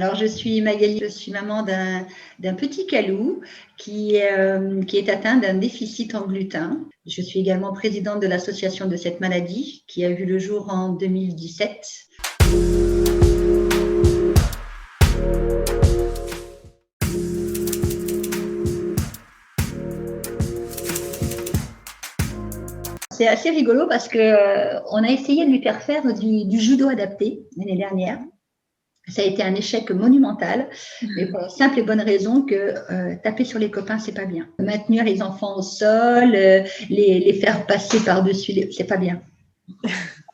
Alors, je suis Magali, je suis maman d'un petit Calou qui est atteint d'un déficit en gluten. Je suis également présidente de l'association de cette maladie qui a vu le jour en 2017. C'est assez rigolo parce qu'on a essayé de lui faire faire du judo adapté l'année dernière. Ça a été un échec monumental, mais pour la simple et bonne raison que taper sur les copains, c'est pas bien. Maintenir les enfants au sol, les faire passer par-dessus, c'est pas bien.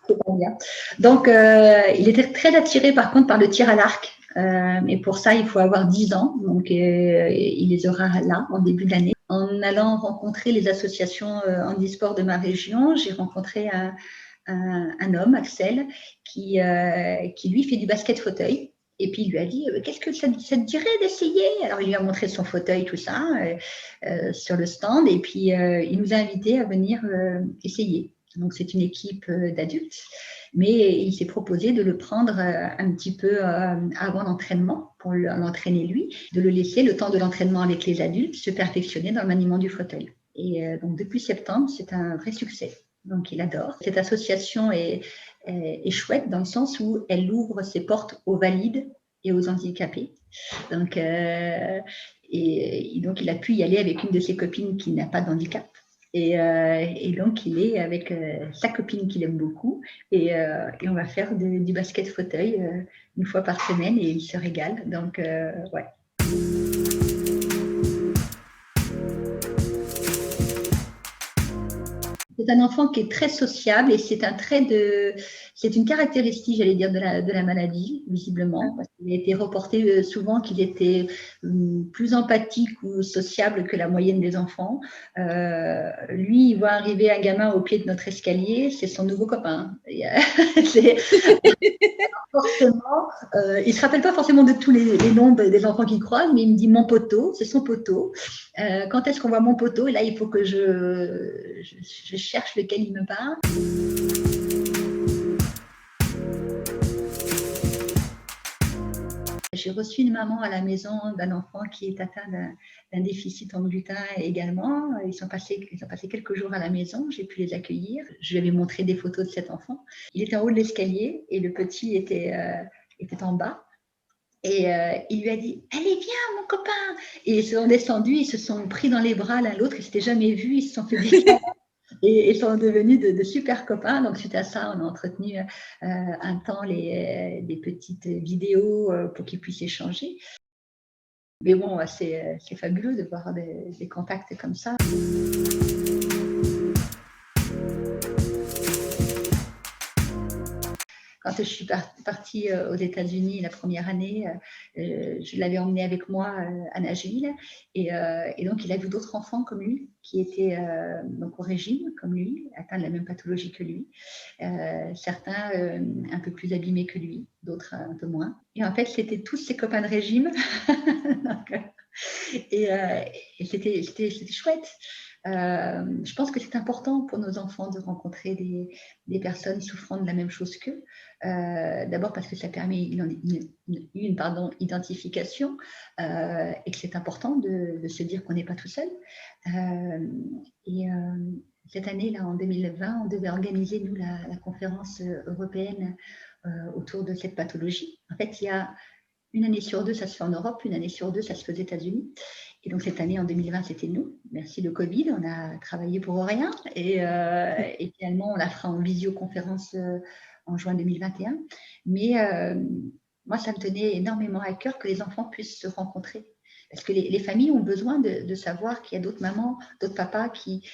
C'est pas bien. Donc, il était très attiré par contre par le tir à l'arc. Et pour ça, il faut avoir 10 ans. Donc, il les aura là, en début d'année. En allant rencontrer les associations handisport de ma région, j'ai rencontré un homme, Axel, qui lui fait du basket fauteuil. Et puis il lui a dit, qu'est-ce que ça te dirait d'essayer? Alors il lui a montré son fauteuil, tout ça, sur le stand. Et puis il nous a invités à venir essayer. Donc c'est une équipe d'adultes, mais il s'est proposé de le prendre un petit peu avant l'entraînement pour l'entraîner lui, de le laisser le temps de l'entraînement avec les adultes se perfectionner dans le maniement du fauteuil. Et donc depuis septembre, c'est un vrai succès. Donc, il adore. Cette association est chouette dans le sens où elle ouvre ses portes aux valides et aux handicapés. Donc, donc il a pu y aller avec une de ses copines qui n'a pas de handicap. Et donc, il est avec sa copine qu'il aime beaucoup. Et on va faire du basket fauteuil une fois par semaine et il se régale. Donc, ouais. C'est un enfant qui est très sociable et c'est une caractéristique, j'allais dire, de la maladie, visiblement. Parce qu'il a été reporté souvent qu'il était plus empathique ou sociable que la moyenne des enfants. Lui, il voit arriver un gamin au pied de notre escalier, c'est son nouveau copain. Forcément, il ne se rappelle pas forcément de tous les noms des enfants qu'il croise, mais il me dit mon poteau, c'est son poteau. Quand est-ce qu'on voit mon poteau? Et là, il faut que je cherche lequel il me parle. J'ai reçu une maman à la maison d'un enfant qui est atteint d'un déficit en gluten également. Ils sont passés quelques jours à la maison, j'ai pu les accueillir. Je lui avais montré des photos de cet enfant. Il était en haut de l'escalier et le petit était en bas. Et il lui a dit « Allez, viens, mon copain !» Et ils sont descendus, ils se sont pris dans les bras l'un l'autre, ils ne s'étaient jamais vus, ils se sont fait des câlins et ils sont devenus de super copains. Donc, suite à ça, on a entretenu un temps des petites vidéos pour qu'ils puissent échanger. Mais bon, c'est fabuleux de voir des contacts comme ça. Quand je suis partie aux États-Unis la première année, je l'avais emmené avec moi à Nashville. Et donc, il a vu d'autres enfants comme lui, qui étaient donc au régime, comme lui, atteints de la même pathologie que lui. Certains un peu plus abîmés que lui, d'autres un peu moins. Et en fait, c'était tous ses copains de régime. Donc, et c'était chouette. Je pense que c'est important pour nos enfants de rencontrer des personnes souffrant de la même chose qu'eux. D'abord parce que ça permet une identification et que c'est important de se dire qu'on n'est pas tout seul. Cette année, là, en 2020, on devait organiser, nous, la conférence européenne autour de cette pathologie. En fait, il y a une année sur deux, ça se fait en Europe, une année sur deux, ça se fait aux États-Unis. Et donc, cette année, en 2020, c'était nous. Merci le Covid, on a travaillé pour rien. Et finalement, on la fera en visioconférence en juin 2021. Mais moi, ça me tenait énormément à cœur que les enfants puissent se rencontrer. Parce que les familles ont besoin de savoir qu'il y a d'autres mamans, d'autres papas qui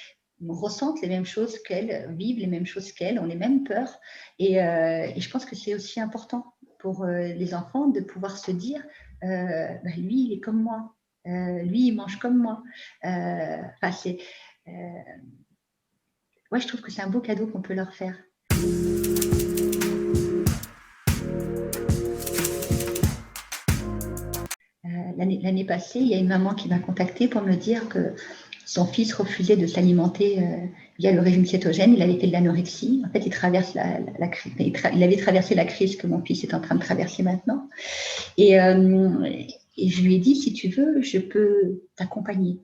ressentent les mêmes choses qu'elles, vivent les mêmes choses qu'elles, ont les mêmes peurs. Et je pense que c'est aussi important pour les enfants de pouvoir se dire lui, il est comme moi. Lui, il mange comme moi. Je trouve que c'est un beau cadeau qu'on peut leur faire. L'année passée, il y a une maman qui m'a contactée pour me dire que Son fils refusait de s'alimenter via le régime cétogène. Il avait fait de l'anorexie. En fait, il avait traversé la crise que mon fils est en train de traverser maintenant. Et je lui ai dit, si tu veux, je peux t'accompagner.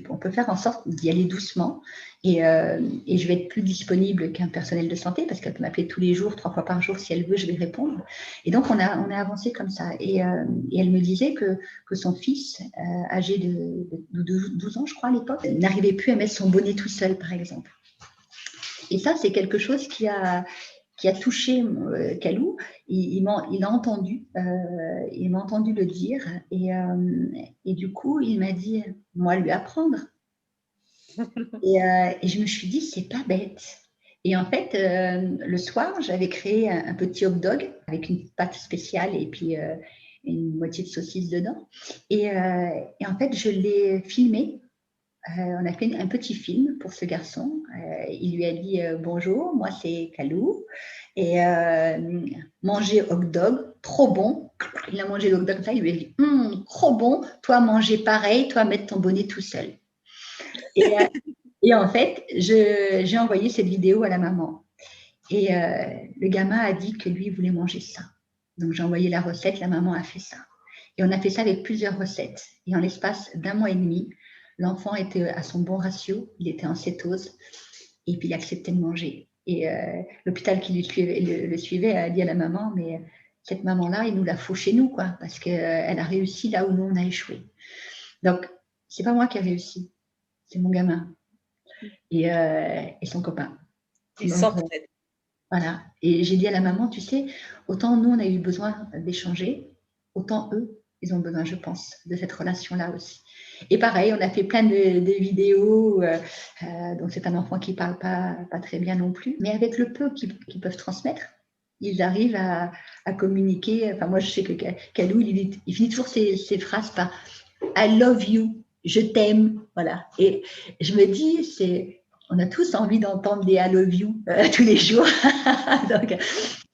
On peut faire en sorte d'y aller doucement et je vais être plus disponible qu'un personnel de santé parce qu'elle peut m'appeler tous les jours, 3 fois par jour, si elle veut, je vais répondre. Et donc, on a avancé comme ça. Et elle me disait que son fils, âgé de 12 ans, je crois, à l'époque, n'arrivait plus à mettre son bonnet tout seul, par exemple. Et ça, c'est quelque chose qui a touché Kalou. Il m'a entendu le dire et du coup, il m'a dit, moi, lui apprendre. Et je me suis dit, c'est pas bête. Et en fait, le soir, j'avais créé un petit hot dog avec une pâte spéciale et puis une moitié de saucisse dedans. Et en fait, je l'ai filmé. On a fait un petit film pour ce garçon. Il lui a dit bonjour, moi c'est Kalou. Et manger hot dog, trop bon. Il a mangé le hot dog comme ça, il lui a dit trop bon, toi manger pareil, toi mettre ton bonnet tout seul. Et en fait, j'ai envoyé cette vidéo à la maman. Et le gamin a dit que lui voulait manger ça. Donc j'ai envoyé la recette, la maman a fait ça. Et on a fait ça avec plusieurs recettes. Et en l'espace d'1 mois et demi, l'enfant était à son bon ratio, il était en cétose, et puis il acceptait de manger. Et l'hôpital qui le suivait a dit à la maman, mais cette maman-là, il nous la faut chez nous, quoi, parce qu'elle a réussi là où nous, on a échoué. Donc, c'est pas moi qui ai réussi, c'est mon gamin et son copain. Ils s'entraident. Voilà. Et j'ai dit à la maman, tu sais, autant nous, on a eu besoin d'échanger, autant eux, ils ont besoin, je pense, de cette relation-là aussi. Et pareil, on a fait plein de vidéos. Donc, c'est un enfant qui ne parle pas très bien non plus. Mais avec le peu qu'ils peuvent transmettre, ils arrivent à communiquer. Enfin, moi, je sais que Kalou, il finit toujours ses phrases par « I love you »,« je t'aime ». Voilà. Et je me dis, on a tous envie d'entendre des « I love you » tous les jours. Donc,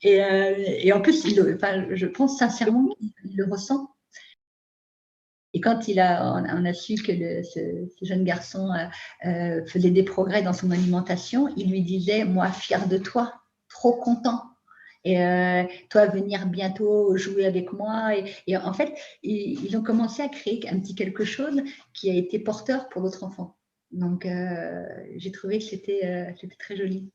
et en plus, je pense sincèrement qu'il le ressent. Et quand on a su que ce jeune garçon faisait des progrès dans son alimentation, il lui disait « Moi, fier de toi, trop content. Et toi, venir bientôt jouer avec moi. » Et en fait, ils ont commencé à créer un petit quelque chose qui a été porteur pour l'autre enfant. Donc, j'ai trouvé que c'était très joli.